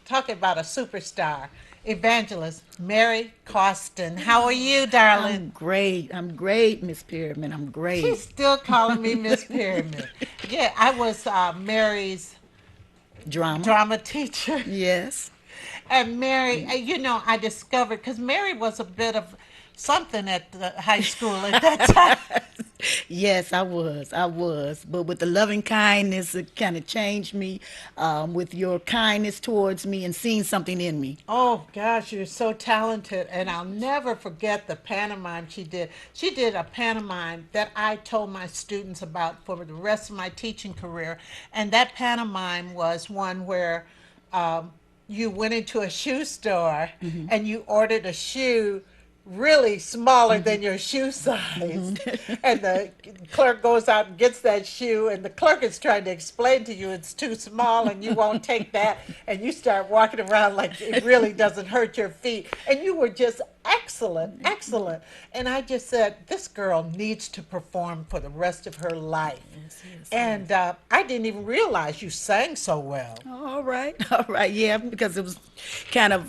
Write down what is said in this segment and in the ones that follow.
talking about a superstar, Evangelist Mary Coston. How are you, darling? I'm great. I'm great, Miss Perryman. I'm She's great. still calling me Miss Pyramid. Yeah, I was Mary's Drama? drama teacher. Yes. And Mary, I discovered because Mary was a bit of something at the high school at that time. Yes, I was. I was. But with the loving kindness, it kind of changed me with your kindness towards me and seeing something in me. Oh gosh, you're so talented, and I'll never forget the pantomime she did. She did a pantomime that I told my students about for the rest of my teaching career, and that pantomime was one where um, you went into a shoe store and you ordered a shoe really smaller than your shoe size. And the clerk goes out and gets that shoe, and the clerk is trying to explain to you it's too small and you won't take that. And you start walking around like it really doesn't hurt your feet. And you were just excellent, excellent. And I just said, this girl needs to perform for the rest of her life. Yes, yes, And yes. I didn't even realize you sang so well. All right, all right, yeah, because it was kind of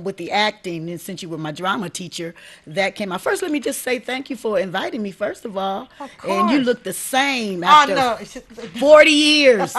with the acting, and since you were my drama teacher, that came out first. Let me just say thank you for inviting me, first of all. Of And you course. look the same Oh, after no. 40 years.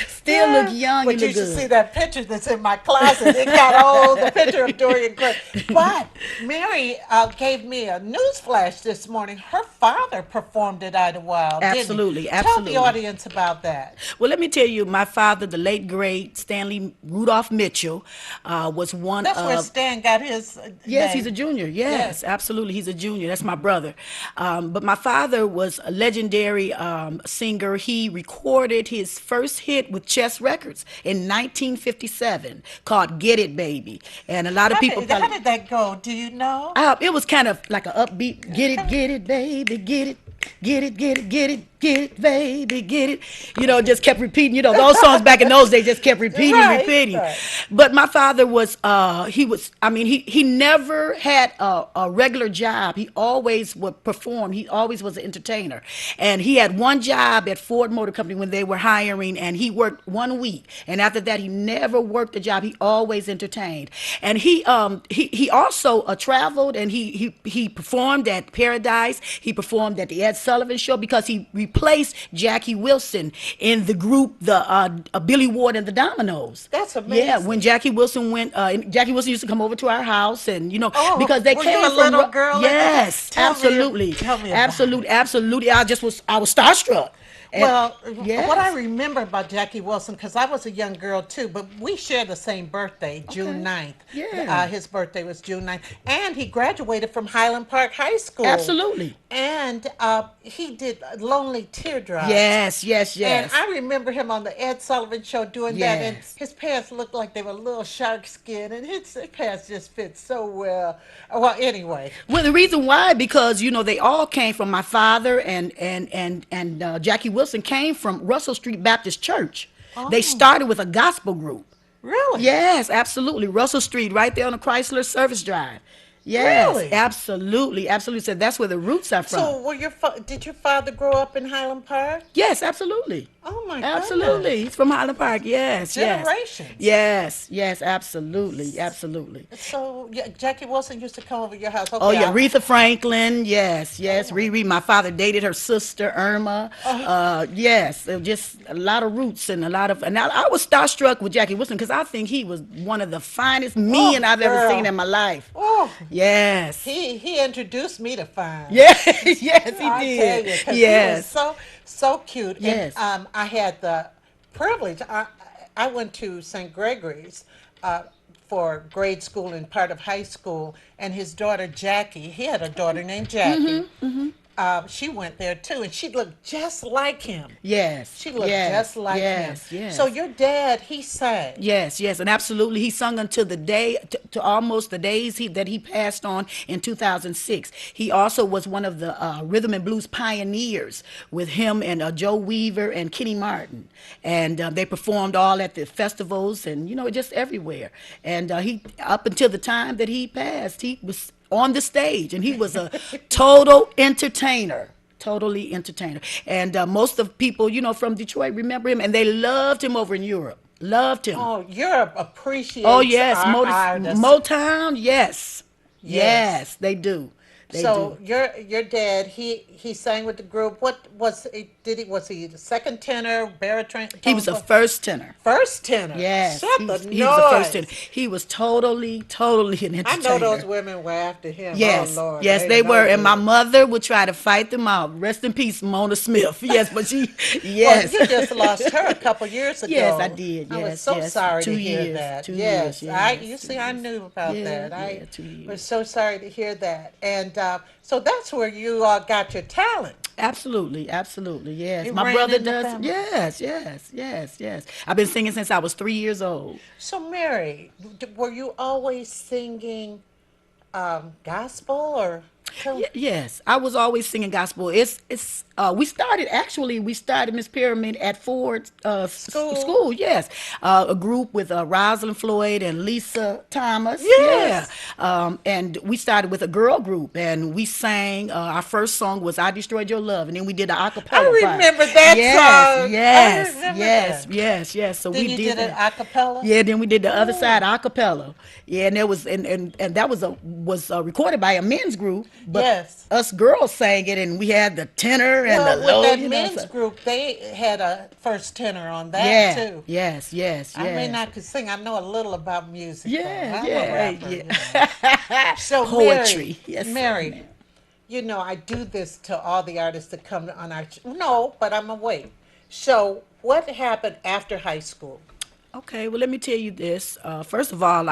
Still look young. You But you look should see good. that picture that's in my closet. It got old, the picture of Dorian Gray. But Mary gave me a news flash this morning. Her father performed at Idlewild, didn't he? Absolutely, Tell the absolutely. audience about that. Well, let me tell you, my father, the late great Stanley Rudolph Mitchell, was one That's where of. Stan got his Yes, he's a name. junior. Yes. Yes, absolutely. He's a junior. That's my brother. But my father was a legendary singer. He recorded his first hit with Chess Records in 1957 called Get It Baby. And a lot of people How probably, did that go? Do you know? it was kind of like an upbeat, get it, baby, get it. Get it, get it, get it, get it, baby, get it. Just kept repeating. Those songs back in those days just kept repeating, Right, repeating. right. But my father was, I mean, he never had a regular job. He always would perform. He always was an entertainer. And he had one job at Ford Motor Company when they were hiring, and he worked 1 week. And after that, he never worked a job. He always entertained. And he also traveled, and he performed at Paradise. He performed at the Ed Sullivan Show because he replaced Jackie Wilson in the group, the Billy Ward and the Dominoes. That's Yeah, when amazing. Jackie Wilson went, Jackie Wilson used to come over to our house, and Oh, because they were you came a from, little girl at the time? yes, absolutely, Tell me about absolutely, it. absolutely. I was starstruck, and Well, what I yes, remember about Jackie Wilson, because I was a young girl too, but we share the same birthday, June okay, 9th. yeah, His birthday was June 9th. And he graduated from Highland Park High School. absolutely, And he did Lonely Teardrops. yes, yes, And yes, I remember him on the Ed Sullivan Show doing that, and yes. his pants looked like they were little shark skin, and his pants just fit so well. Well, anyway, Well, the reason why, because they all came from my father, and Jackie Wilson came from Russell Street Baptist Church. They oh, started with a gospel group. really? Yes, absolutely. Russell Street, right there on the Chrysler Service Drive. Yes, Really? absolutely, absolutely. So that's where the roots are from. So, did your father grow up in Highland Park? Yes, absolutely. Oh my Absolutely. goodness. He's from Highland Park. Yes, yes. Generations. Yes, yes, absolutely, absolutely. So, yeah, Jackie Wilson used to come over your house. Oh Okay, yeah, Aretha Franklin. Yes, oh yes. my. Riri. My father dated her sister Irma. Oh, Yes, there were just a lot of roots and a lot of. And I was starstruck with Jackie Wilson because I think he was one of the finest men oh, I've ever seen girl. in my life. Oh, Yes. he introduced me to Fine. Yes, yes, he I tell you, did. because he was Yes, so cute, and yes. I had the privilege. I went to St. Gregory's for grade school and part of high school, and his daughter Jackie. He had a daughter named Jackie. She went there too, and she looked just like him. Yes, She looked just yes, like him. yes, So yes. your dad, he sang. Yes, yes, and absolutely. He sung until the day, to almost the days that he passed on in 2006. He also was one of the rhythm and blues pioneers with him and Joe Weaver and Kenny Martin. And they performed all at the festivals and, just everywhere. And he, up until the time that he passed, he was on the stage and he was a total entertainer. Totally entertainer. And most of people, from Detroit remember him and they loved him over in Europe. Loved him. Oh, Europe Oh appreciates yes, our artists. Motown. Yes, Yes. yes, they do. They So do. your dad, he sang with the group. What was it? Did he was he the second tenor, He was baritone, a first tenor. first tenor? Yes, Shut the he was a first tenor. noise! He was totally an I know those entertainer. women were after him. Oh Yes, Lord, yes, they they no were, and my good. mother would try to fight them out. Rest in peace, Mona Smith. Yes, but she, Well, yes, you just lost her a couple years yes, I ago. did. I was Yes, so yes, sorry to two hear years, that. 2 years. Yes, I. Yes, You two see, I years. knew about Yeah, that. I yeah, two was years. so sorry to hear that. And so that's where you got your talent. Absolutely, absolutely. Yes, It my ran brother in the does. family. Yes, yes, yes, yes. I've been singing since I was 3 years old. So, Mary, were you always singing gospel or tell? Yes, I was always singing gospel. It's we started Miss Pyramid at Ford School? school. Yes, a group with Rosalind Floyd and Lisa Thomas. Yeah, Yes, and we started with a girl group and we sang. Our first song was "I Destroyed Your Love," and then we did the acapella I part. remember that Yes, song. I yes, remember yes, that. yes, yes. So Then we you did did it that. a cappella. Yeah, then we did the other side Ooh, a cappella. Yeah, and there was and that was recorded by a men's group, but yes. us girls sang it, and we had the tenor and the Well, with low, that you know. men's So group, they had a first tenor on that yeah, too. yes, yes, I may yes, not could sing. I know a little about music though. yeah, I'm a yeah, rapper, you know. yeah. So Mary, Poetry, yes, sir, Mary, ma'am. I do this to all the artists that come on our. No, but I'm away. So what happened after high school? Okay, well, let me tell you this. First of all,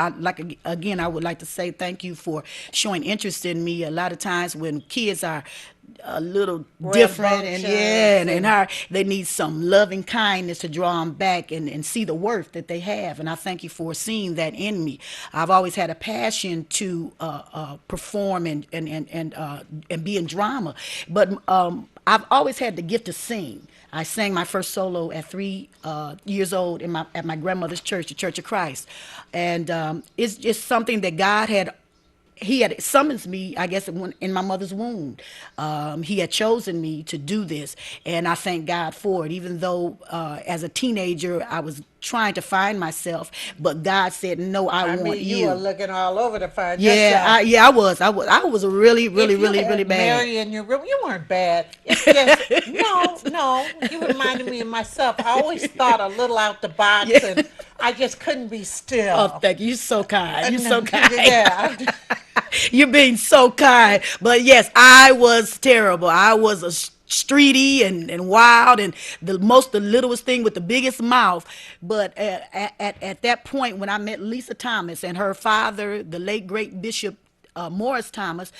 again, I would like to say thank you for showing interest in me. A lot of times when kids are a little different and yeah, Rambunctious and and they need some loving kindness to draw them back and see the worth that they have. And I thank you for seeing that in me. I've always had a passion to perform and be in drama, but I've always had the gift to sing. I sang my first solo at 3 years old at my grandmother's church, the Church of Christ, and it's just something that God had. He had summoned me, I guess, in my mother's womb. He had chosen me to do this, and I thank God for it. Even though, as a teenager, I was trying to find myself, but God said, "No, I I want mean, you were you." looking all over to find Yeah, yourself. I was really, really, If you really, really had bad. Mary in your room, you weren't bad. It's just no, no. You reminded me of myself. I always thought a little out the box, Yeah. and I just couldn't be Oh, still. thank you. You're so kind. You're so And kind. yeah, You're being so kind. But yes, I was terrible. I was a streety and wild and the littlest thing with the biggest mouth. But at that point, when I met Lisa Thomas and her father, the late great Bishop Morris Thomas,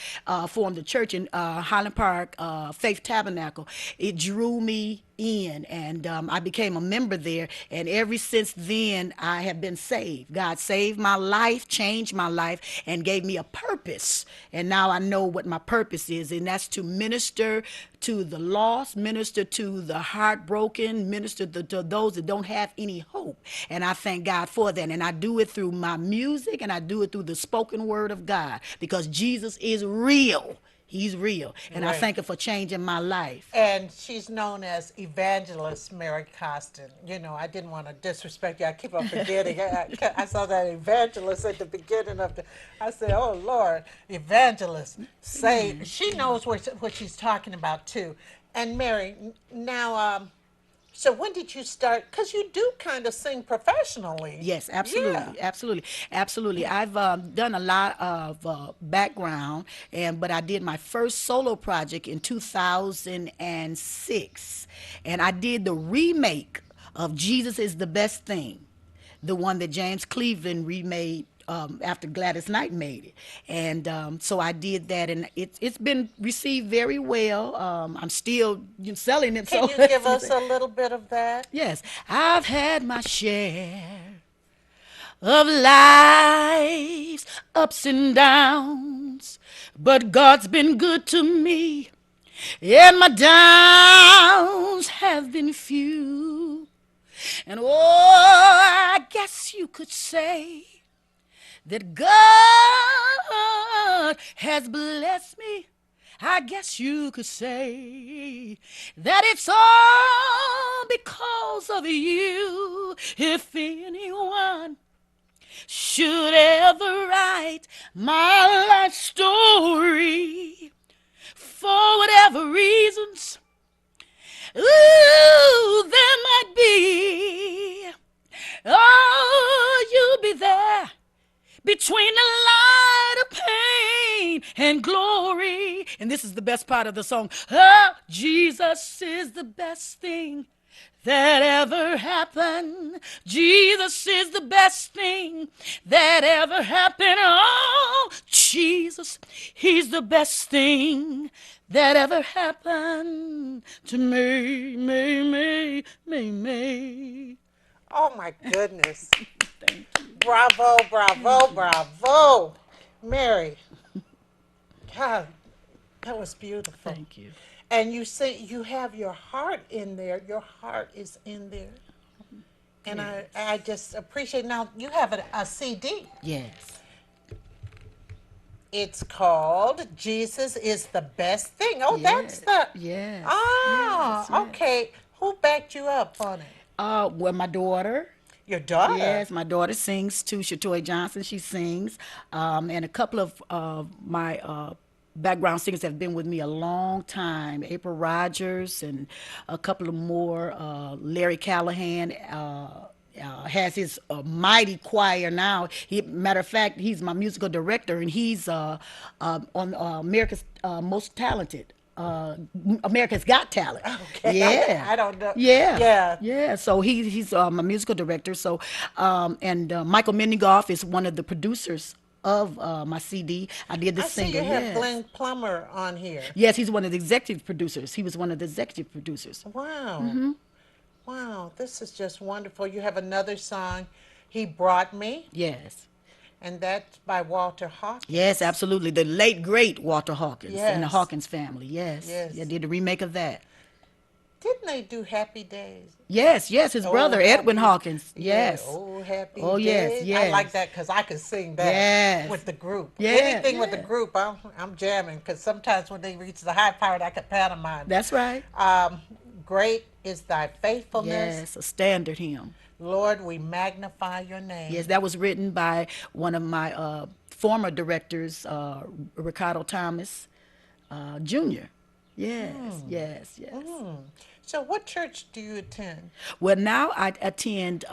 formed the church in Highland Park, Faith Tabernacle. It drew me in, and I became a member there. And ever since then, I have been saved. God saved my life, changed my life, and gave me a purpose. And now I know what my purpose is, and that's to minister to the lost, minister to the heartbroken, minister to those that don't have any hope. And I thank God for that. And I do it through my music, and I do it through the spoken word of God, because Jesus is real. He's real. And I right. thank him for changing my life. And she's known as Evangelist Mary Coston. I didn't want to disrespect you. I keep on forgetting. I saw that Evangelist at the beginning of the. I said, "Oh Lord, Evangelist." Say she knows what she's talking about too. And Mary, now, so when did you start? Because you do kind of sing professionally. Yes, Yeah. absolutely, absolutely, absolutely. I've done a lot of background, but I did my first solo project in 2006, and I did the remake of "Jesus Is the Best Thing," the one that James Cleveland remade after Gladys Knight made it. And so I did that, and it's been received very well. I'm still selling it, Can so you that's give what I'm us saying. a little bit of that? Yes, I've had my share of life's ups and downs, but God's been good to me, and my downs have been few. And oh, I guess you could say that God has blessed me. I guess you could say that it's all because of you. If anyone should ever write my life story, for whatever reasons, ooh, there might be. Oh, you'll be there between the light of pain and glory. And this is the best part of the song. Oh, Jesus is the best thing that ever happened. Jesus is the best thing that ever happened. Oh, Jesus, he's the best thing that ever happened to me, me. Oh my goodness. Thank you. Bravo, Thank bravo, you. bravo. Mary, God, that was beautiful. Thank you. And you say you have your heart in there. Your heart is in there. And Yes. I just appreciate. Now you have a CD. Yes. It's called Jesus is the Best Thing. Oh, that's Yes. the. Yes. Yes. Ah, Yes. okay. Who backed you up on it? Well, my daughter. Your daughter. Yes, my daughter sings too. Shatoy Johnson, she sings. And a couple of my background singers have been with me a long time. April Rogers and a couple of more. Larry Callahan. Has his mighty choir now. Matter of fact, he's my musical director, and he's on America's Most Talented. America's Got Talent. Okay, Yeah, I don't know. yeah, Yeah. yeah. So he's my musical director. So and Michael Mendigoff is one of the producers of my CD. I did the I see singer. you have Yes, Glenn Plummer on here. yes. He's one of the executive producers. He was one of the executive producers. Wow. Wow. This is just wonderful. You have another song, He Brought Me, Yes. and that's by Walter Yes, Hawkins. absolutely. The late great Walter Hawkins and the Yes. Hawkins family. Yes, yeah, Yes. did a remake of that. Didn't they do Happy Days? Yes, yes. His Oh, brother Edwin happy, Hawkins. yeah. Yes. Oh, happy Oh yes, days. I like yes, that because I could sing that yes. with the group. Yeah, Anything with the yeah. group, I'm jamming because sometimes when they reach the high part, I could pantomime. That's right. Um, Great is thy faithfulness. Yes, a standard hymn. Lord, we magnify your Yes, name. that was written by one of my former directors, Ricardo Thomas Jr. Yes, yes, yes. So, what church do you attend? Well, now I attend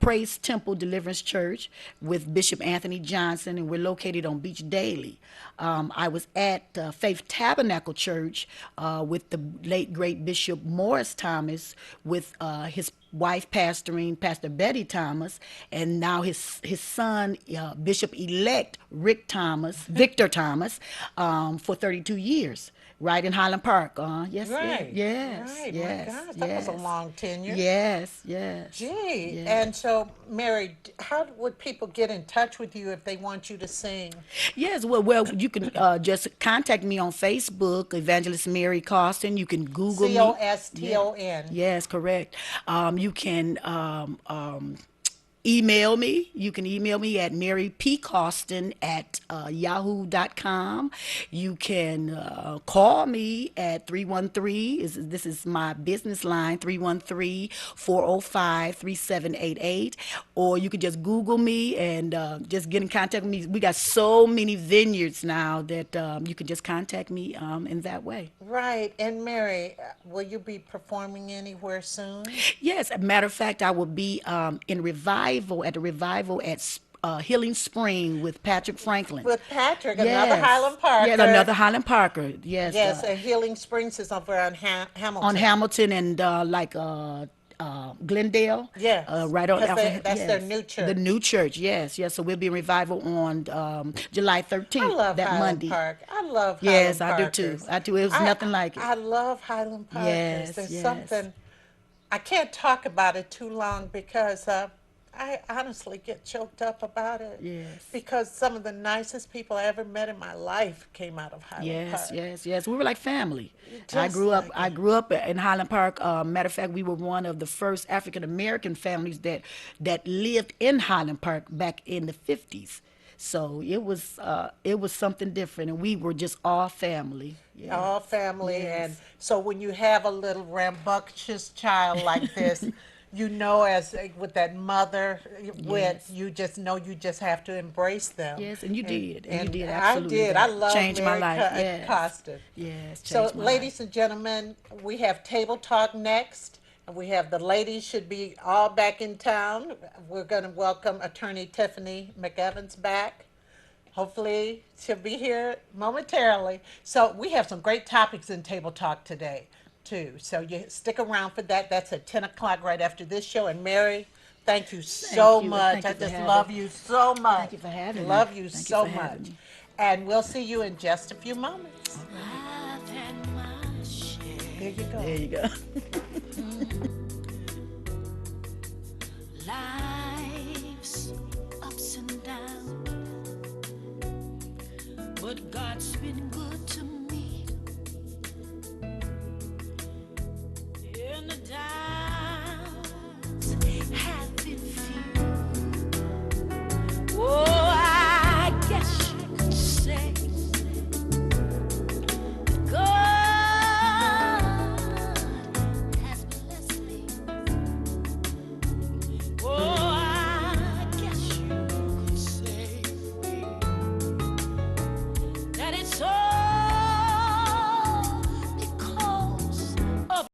Praise Temple Deliverance Church with Bishop Anthony Johnson, and we're located on Beach Daily. I was at Faith Tabernacle Church with the late great Bishop Morris Thomas, with his wife pastoring, Pastor Betty Thomas, and now his son, Bishop elect Victor Thomas, for 32 years. Right in Highland Park. Yes, yes, Right, yes, right. My yes, God, that was a yes. long tenure. Yes, yes, Gee, yes. and so, Mary, how would people get in touch with you if they want you to sing? Yes, well, you can just contact me on Facebook, Evangelist Mary Coston. You can Google me. Yeah. Coston. Yes, correct. You can email me. You can email me at marypcostin at yahoo.com. You can call me at 313. This is my business line, 313-405-3788. Or you could just Google me and just get in contact with me. We got so many vineyards now that you can just contact me in that way. Right, and Mary, will you be performing anywhere soon? Yes, a matter of fact, I will be in revival at the revival at Healing Spring with Patrick Franklin. With Patrick, another Yes, Highland yeah, Parker. another Highland Parker. Yes, Yes, and Healing Springs is over on on Hamilton. Hamilton and Glendale, Yes, right on because Alpha. that's their Yes, new the church. new church. Yes, yes. So we'll be in revival on July I 13th, love that Highland Monday. Park. I love Yes, Highland I do too. Parkers. I do. It was I nothing like it. I love Highland Parkers. Yes, There's yes, something I can't talk about it too long because I honestly get choked up about it yes. because some of the nicest people I ever met in my life came out of Highland Yes, Park. yes, yes. We were like family. I Just grew up. like I it. grew up in Highland Park. Matter of fact, we were one of the first African American families that lived in Highland Park back in the 50s. So it was something different, and we were just all family. Yes, All family. And yes, so when you have a little rambunctious child like this, you know, as with that mother wit, yes, you just know you just have to embrace them. yes. And you And did, and you and did I absolutely did. I that. love Changed my Mary life. Yes, Coston. yes, So, changed my life. ladies and gentlemen, we have table talk next. And we have the ladies should be all back in town. We're going to welcome Attorney Tiffany McEvans back. Hopefully, she'll be here momentarily. So, we have some great topics in Table Talk today, too. So, you stick around for that. That's at 10 o'clock right after this show. And, Mary, thank you Thank so you, and much. I just love you so much. thank you for having me. Love you Thank you so for having much. me. And we'll see you in just a few moments. All right, I've had my There share. you go. there you go. Life's ups and downs, but God's been good